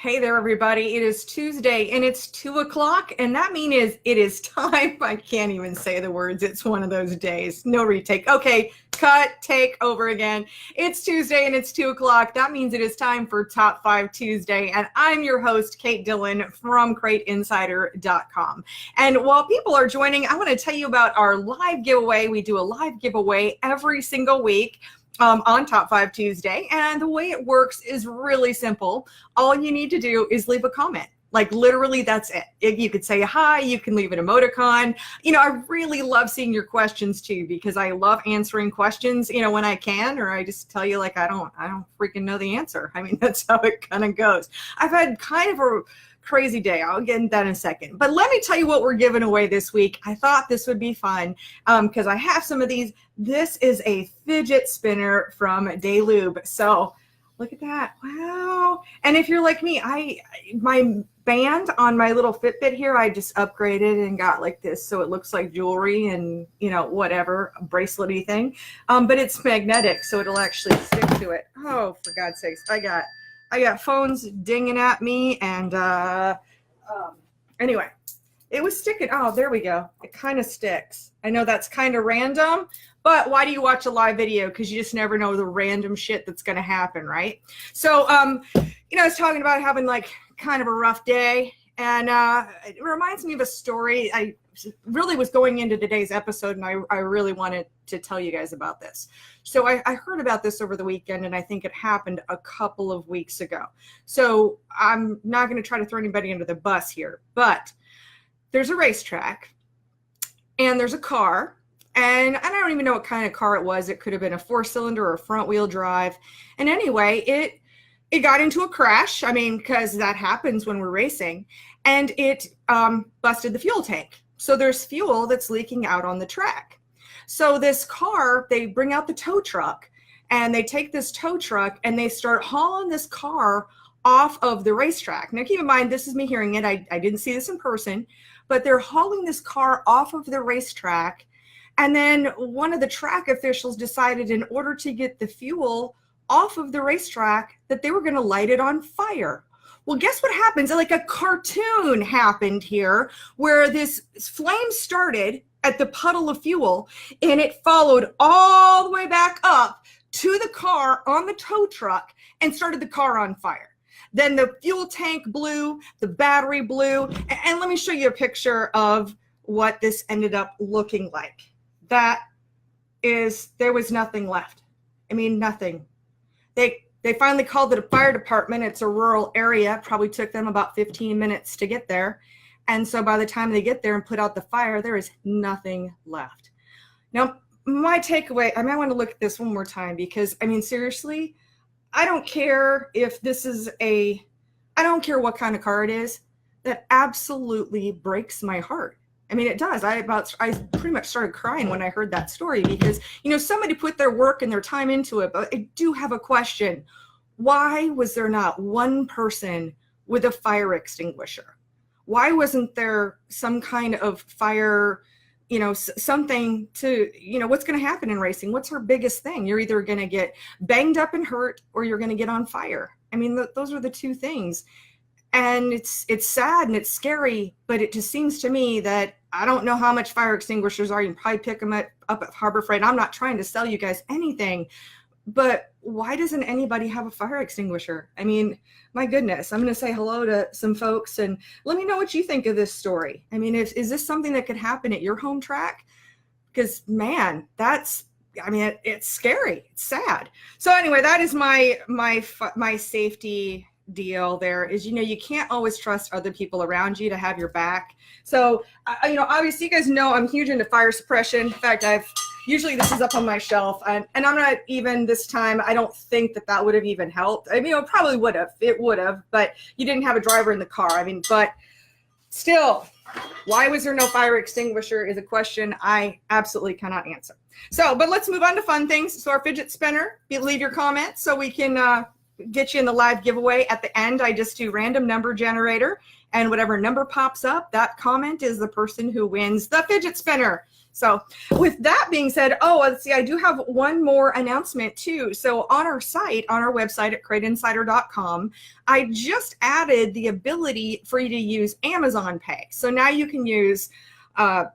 Hey there, everybody. It is Tuesday and it's 2 o'clock, and that means it is time. I can't even say the words. It's one of those days. No retake. Okay, cut, take over again. It's Tuesday and it's 2 o'clock. That means it is time for Top 5 Tuesday, and I'm your host, Kate Dillon from CrateInsider.com. And while people are joining, I want to tell you about our live giveaway. We do a live giveaway every single week on Top 5 Tuesday. And the way it works is really simple. All you need to do is leave a comment. Like literally, that's it. You could say hi, you can leave an emoticon. I really love seeing your questions too, because I love answering questions, when I can, or I just tell you like, I don't freaking know the answer. I mean, that's how it kind of goes. I've had kind of a crazy day. I'll get into that in a second. But let me tell you what we're giving away this week. I thought this would be fun because I have some of these. This is a fidget spinner from Daylube. So look at that. Wow. And if you're like me, my band on my little Fitbit here, I just upgraded and got like this. So it looks like jewelry and, whatever, a bracelet-y thing. But it's magnetic, so it'll actually stick to it. Oh, for God's sakes. I got phones dinging at me, and anyway, it was sticking. Oh, there we go. It kind of sticks. I know that's kind of random, but why do you watch a live video? Because you just never know the random shit that's going to happen, right? So, I was talking about having like kind of a rough day, and it reminds me of a story. I really was going into today's episode, and I really wanted to tell you guys about this. So I heard about this over the weekend, and I think it happened a couple of weeks ago. So I'm not going to try to throw anybody under the bus here, but there's a racetrack, and there's a car, and I don't even know what kind of car it was. It could have been a 4-cylinder or a front-wheel drive. And anyway, it got into a crash. I mean, because that happens when we're racing, and it busted the fuel tank. So there's fuel that's leaking out on the track. So this car, they bring out the tow truck, and they take this tow truck and they start hauling this car off of the racetrack. Now, keep in mind, this is me hearing it. I didn't see this in person, but they're hauling this car off of the racetrack. And then one of the track officials decided, in order to get the fuel off of the racetrack, that they were going to light it on fire. Well, guess what happens? Like a cartoon happened here, where this flame started at the puddle of fuel, and it followed all the way back up to the car on the tow truck and started the car on fire. Then the fuel tank blew, the battery blew, and let me show you a picture of what this ended up looking like. There was nothing left. I mean, nothing. They finally called it a fire department. It's a rural area. It probably took them about 15 minutes to get there. And so by the time they get there and put out the fire, there is nothing left. Now, my takeaway, I want to look at this one more time, because, seriously, I don't care if this is I don't care what kind of car it is. That absolutely breaks my heart. It does. I pretty much started crying when I heard that story, because, somebody put their work and their time into it. But I do have a question. Why was there not one person with a fire extinguisher? Why wasn't there some kind of fire, something to, what's going to happen in racing? What's our biggest thing? You're either going to get banged up and hurt, or you're going to get on fire. Those are the two things. And it's sad and it's scary, but it just seems to me that I don't know how much fire extinguishers are. You can probably pick them up at Harbor Freight. I'm not trying to sell you guys anything, but why doesn't anybody have a fire extinguisher? My goodness, I'm going to say hello to some folks and let me know what you think of this story. Is this something that could happen at your home track? Because, man, it's scary. It's sad. So anyway, that is my safety deal there is, you can't always trust other people around you to have your back. So, obviously you guys know I'm huge into fire suppression. In fact, usually this is up on my shelf, and I'm not even this time. I don't think that would have even helped. It probably would have. It would have, but you didn't have a driver in the car. But still, why was there no fire extinguisher is a question I absolutely cannot answer. So, but let's move on to fun things. So our fidget spinner, leave your comments so we can get you in the live giveaway. At the end, I just do random number generator, and whatever number pops up, that comment is the person who wins the fidget spinner. So with that being said, let's see, I do have one more announcement too. So on our site, on our website at CrateInsider.com, I just added the ability for you to use Amazon Pay. So now you can use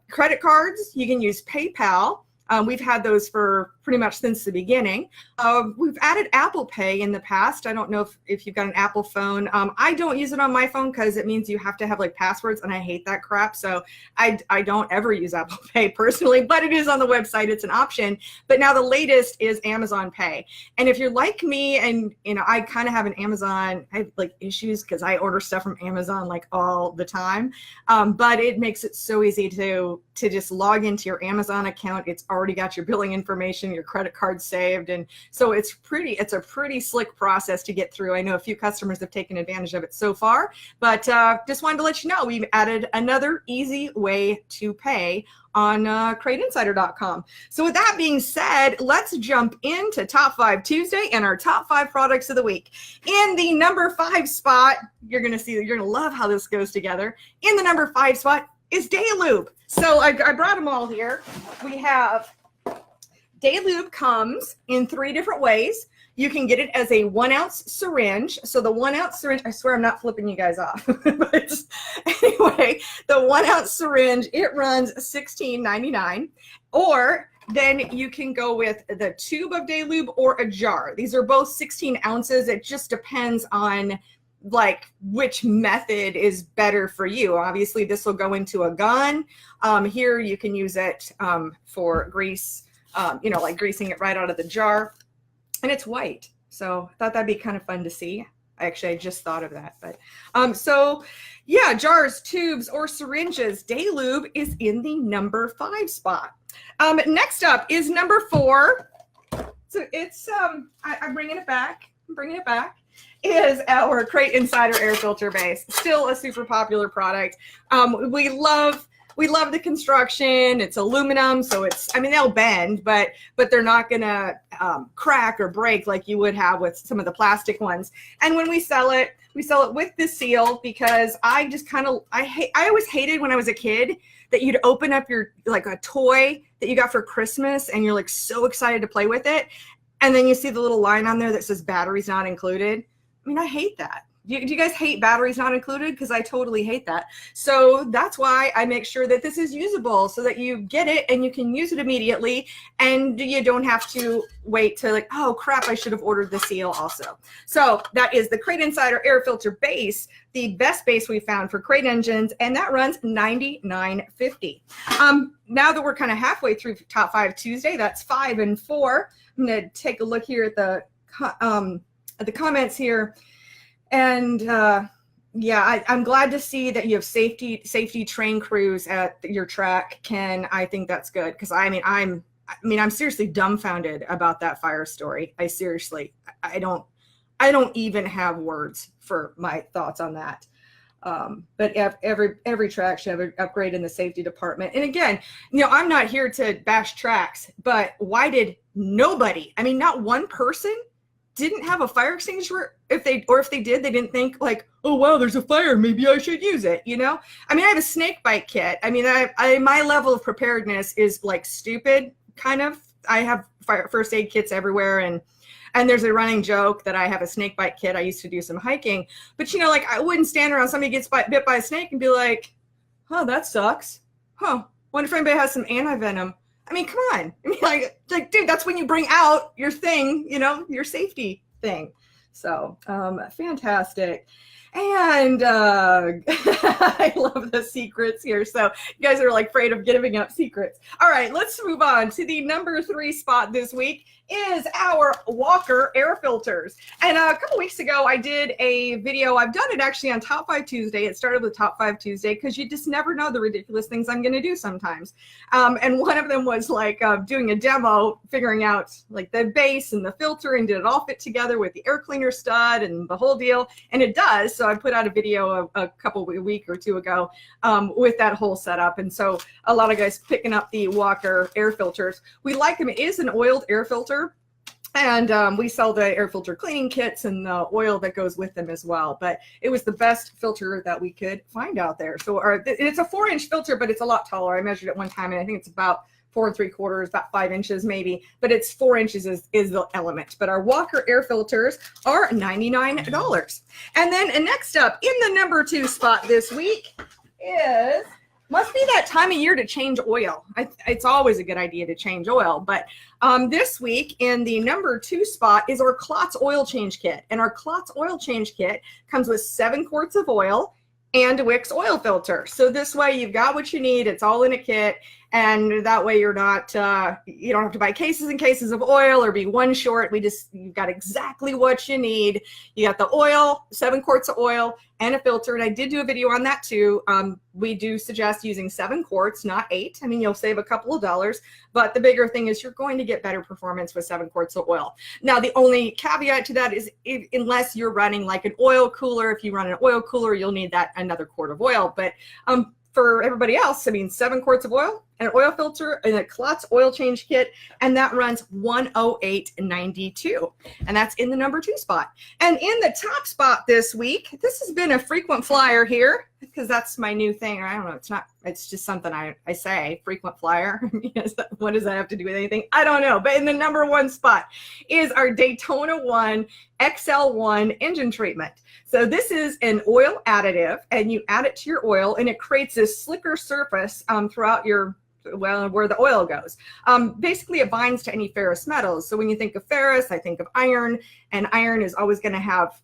credit cards, you can use PayPal. We've had those for pretty much since the beginning. We've added Apple Pay in the past. I don't know if you've got an Apple phone. I don't use it on my phone because it means you have to have like passwords, and I hate that crap. So I don't ever use Apple Pay personally, but it is on the website. It's an option. But now the latest is Amazon Pay. And if you're like me, and I kind of have an Amazon, I have like issues because I order stuff from Amazon like all the time. But it makes it so easy to just log into your Amazon account. It's already got your billing information, your credit card saved, and so it's a pretty slick process to get through. I know a few customers have taken advantage of it so far, but just wanted to let you know we've added another easy way to pay on CrateInsider.com. So with that being said, let's jump into Top 5 Tuesday and our top 5 products of the week. In the number 5 spot, you're going to love how this goes together. In the number 5 spot is Daylube. So I brought them all here. We have Daylube comes in 3 different ways. You can get it as a 1-ounce syringe. So the 1-ounce syringe, I swear I'm not flipping you guys off. But anyway, the 1-ounce syringe, it runs $16.99. Or then you can go with the tube of Daylube or a jar. These are both 16 ounces. It just depends on like which method is better for you. Obviously, this will go into a gun. Here you can use it for grease, like greasing it right out of the jar. And it's white. So I thought that'd be kind of fun to see. Actually, I just thought of that. But so yeah, jars, tubes, or syringes. Daylube is in the number 5 spot. Next up is number 4. So it's I'm bringing it back. Is our Crate Insider air filter base. Still a super popular product. We love the construction. It's aluminum, so they'll bend, but they're not gonna crack or break like you would have with some of the plastic ones. And when we sell it with the seal, because I always hated when I was a kid that you'd open up your like a toy that you got for Christmas and you're like so excited to play with it, and then you see the little line on there that says batteries not included. I hate that. Do you guys hate batteries not included? Because I totally hate that. So that's why I make sure that this is usable so that you get it and you can use it immediately, and you don't have to wait to like, oh crap, I should have ordered the seal also. So that is the Crate Insider air filter base, the best base we found for crate engines, and that runs $99.50. Now that we're kind of halfway through Top 5 Tuesday, that's 5 and 4. I'm going to take a look here at the comments here. And I'm glad to see that you have safety train crews at your track, Ken. I think that's good, because I'm seriously dumbfounded about that fire story. I don't even have words for my thoughts on that. But every track should have an upgrade in the safety department. And again, I'm not here to bash tracks, but why did nobody, not one person didn't have a fire extinguisher? If they did, they didn't think like, oh wow, there's a fire, maybe I should use it. I have a snake bite kit. My level of preparedness is like stupid, kind of. I have first aid kits everywhere, and there's a running joke that I have a snake bite kit. I used to do some hiking, but I wouldn't stand around somebody gets bit by a snake and be like, oh, that sucks. Wonder if anybody has some anti-venom. Come on. Like, dude, that's when you bring out your thing, your safety thing. So, fantastic. And I love the secrets here. So you guys are like afraid of giving up secrets. All right, let's move on to the number 3 spot this week is our Walker air filters. And a couple weeks ago, I did a video. I've done it actually on Top 5 Tuesday. It started with Top 5 Tuesday because you just never know the ridiculous things I'm going to do sometimes. And one of them was like doing a demo, figuring out like the base and the filter, and did it all fit together with the air cleaner stud and the whole deal. And it does. So I put out a video a week or two ago with that whole setup. And so a lot of guys picking up the Walker air filters. We like them. It is an oiled air filter. And we sell the air filter cleaning kits and the oil that goes with them as well. But it was the best filter that we could find out there. So it's a 4-inch filter, but it's a lot taller. I measured it one time, and I think it's about 4 3/4, about 5 inches maybe. But it's 4 inches is the element. But our Walker air filters are $99. And then next up, in the number 2 spot this week is... Must be that time of year to change oil. It's always a good idea to change oil. But this week in the number 2 spot is our Klotz oil change kit. And our Klotz oil change kit comes with 7 quarts of oil and a Wix oil filter. So this way you've got what you need. It's all in a kit. And that way you're not, you don't have to buy cases and cases of oil or be one short. You've got exactly what you need. You got the oil, 7 quarts of oil, and a filter. And I did do a video on that too. We do suggest using 7 quarts, not 8. I mean, you'll save a couple of dollars, but the bigger thing is you're going to get better performance with 7 quarts of oil. Now, the only caveat to that is unless you're running like an oil cooler. If you run an oil cooler, you'll need that another quart of oil. But for everybody else, I mean, 7 quarts of oil, an oil filter, and a Klotz oil change kit, and that runs $108.92, and that's in the number 2 spot. And in the top spot this week, this has been a frequent flyer here because that's my new thing. I don't know, it's just something I say, frequent flyer. What does that have to do with anything? I don't know. But in the number 1 spot is our Daytona 1 XL1 engine treatment. So this is an oil additive, and you add it to your oil, and it creates this slicker surface throughout where the oil goes. Basically, it binds to any ferrous metals. So when you think of ferrous, I think of iron, and iron is always going to have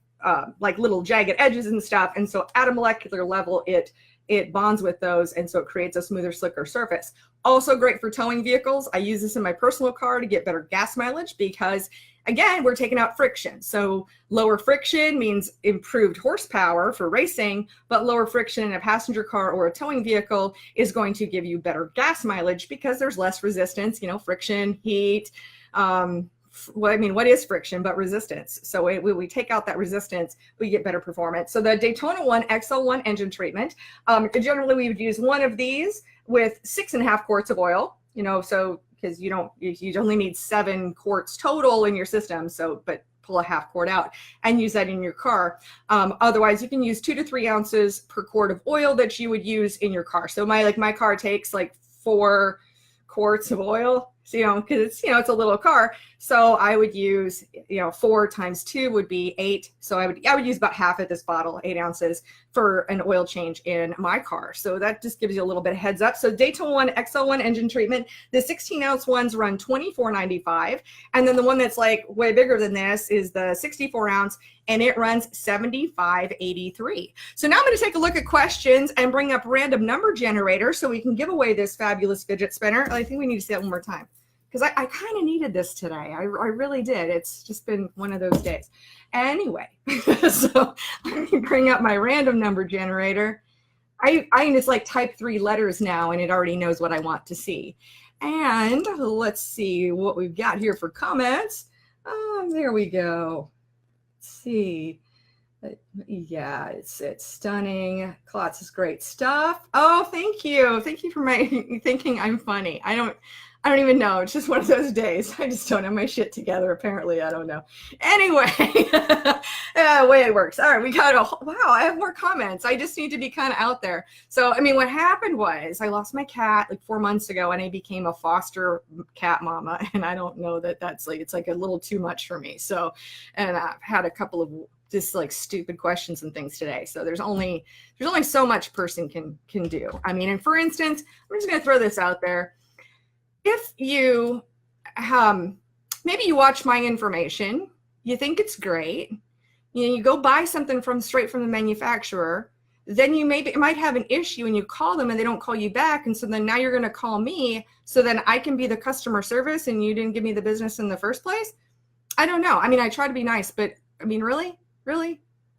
like little jagged edges and stuff. And so at a molecular level, it bonds with those, and so it creates a smoother, slicker surface. Also great for towing vehicles. I use this in my personal car to get better gas mileage because, again, we're taking out friction. So lower friction means improved horsepower for racing, but lower friction in a passenger car or a towing vehicle is going to give you better gas mileage because there's less resistance, friction, heat. What is friction but resistance? So we take out that resistance, we get better performance. So the Daytona 1 XL1 engine treatment, generally we would use one of these with 6.5 quarts of oil, so because you only need 7 quarts total in your system. So, but pull a half quart out and use that in your car. Otherwise, you can use 2 to 3 ounces per quart of oil that you would use in your car. So my car takes like 4 quarts of oil. So, because it's a little car. So I would use, 4 times 2 would be 8. So I would use about half of this bottle, 8 ounces, for an oil change in my car. So that just gives you a little bit of heads up. So Daytona 1 XL1 engine treatment, the 16-ounce ones run $24.95. And then the one that's like way bigger than this is the 64-ounce, and it runs $75.83. So now I'm going to take a look at questions and bring up random number generator so we can give away this fabulous fidget spinner. I think we need to say that one more time because I kind of needed this today. I really did. It's just been one of those days. Anyway, so let me bring up my random number generator. I can just like type 3 letters now and it already knows what I want to see. And let's see what we've got here for comments. There we go. Let's see. Yeah, it's stunning. Klotz is great stuff. Oh, thank you. Thank you for thinking I'm funny. I don't even know. It's just one of those days. I just don't have my shit together. Apparently, I don't know. Anyway, the way it works. All right, we got wow, I have more comments. I just need to be kind of out there. So, I mean, what happened was I lost my cat like 4 months ago and I became a foster cat mama. And I don't know that's like, it's like a little too much for me. So, and I've had a couple of just like stupid questions and things today. So there's only so much person can do. I mean, and for instance, I'm just going to throw this out there. If you, maybe you watch my information, you think it's great, you go buy something straight from the manufacturer, then you might have an issue and you call them and they don't call you back. And so then now you're going to call me so then I can be the customer service and you didn't give me the business in the first place. I don't know. I mean, I try to be nice, but I mean, really?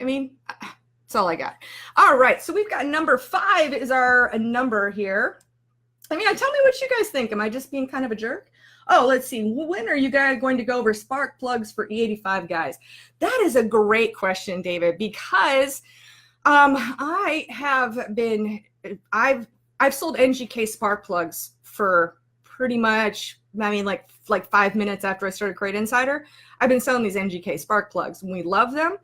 I mean, that's all I got. All right. So we've got number 5 is our number here. I mean, tell me what you guys think. Am I just being kind of a jerk? Oh, let's see. When are you guys going to go over spark plugs for E85 guys? That is a great question, David, because I've sold NGK spark plugs for pretty much I mean, like 5 minutes after I started Crate Insider, I've been selling these NGK spark plugs, and we love them.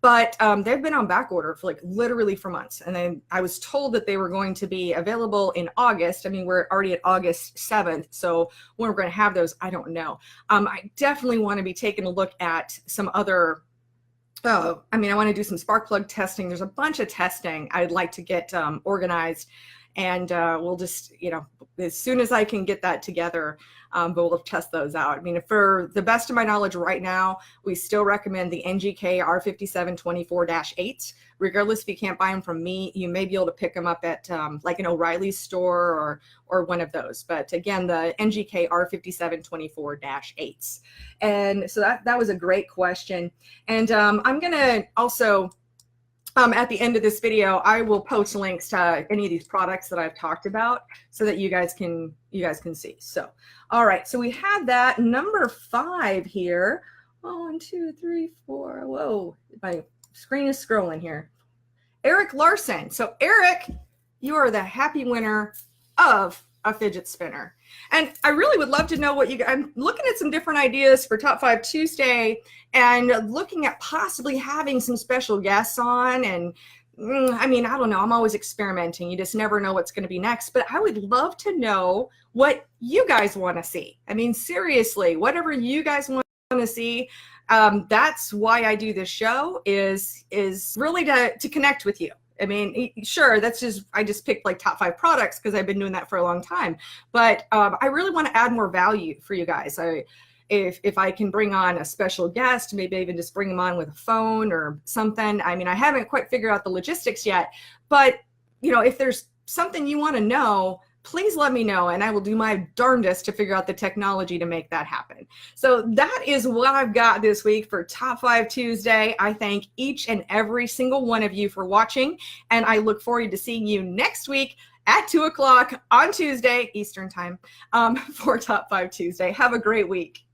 But they've been on back order for literally for months. And then I was told that they were going to be available in August. I mean, we're already at August 7th. So when we're going to have those, I don't know. I definitely want to be taking a look at some other, I want to do some spark plug testing. There's a bunch of testing I'd like to get organized. And we'll just, as soon as I can get that together, but we'll test those out. I mean, for the best of my knowledge right now, we still recommend the NGK R5724-8. Regardless if you can't buy them from me, you may be able to pick them up at like an O'Reilly's store or one of those. But again, the NGK R5724-8s. And so that was a great question. And I'm going to also, at the end of this video, I will post links to any of these products that I've talked about so that you guys can see. So, all right. So we had that number 5 here. 1, 2, 3, 4. Whoa, my screen is scrolling here. Eric Larson. So Eric, you are the happy winner of a fidget spinner. And I really would love to know what I'm looking at some different ideas for Top 5 Tuesday and looking at possibly having some special guests on. And I mean, I don't know. I'm always experimenting. You just never know what's going to be next. But I would love to know what you guys want to see. I mean, seriously, whatever you guys want to see. That's why I do this show is really to connect with you. I mean, sure, I just picked like top 5 products because I've been doing that for a long time. But I really want to add more value for you guys. If I can bring on a special guest, maybe even just bring them on with a phone or something. I mean, I haven't quite figured out the logistics yet. But, if there's something you want to know, please let me know, and I will do my darndest to figure out the technology to make that happen. So that is what I've got this week for Top 5 Tuesday. I thank each and every single one of you for watching, and I look forward to seeing you next week at 2 o'clock on Tuesday, Eastern Time, for Top 5 Tuesday. Have a great week.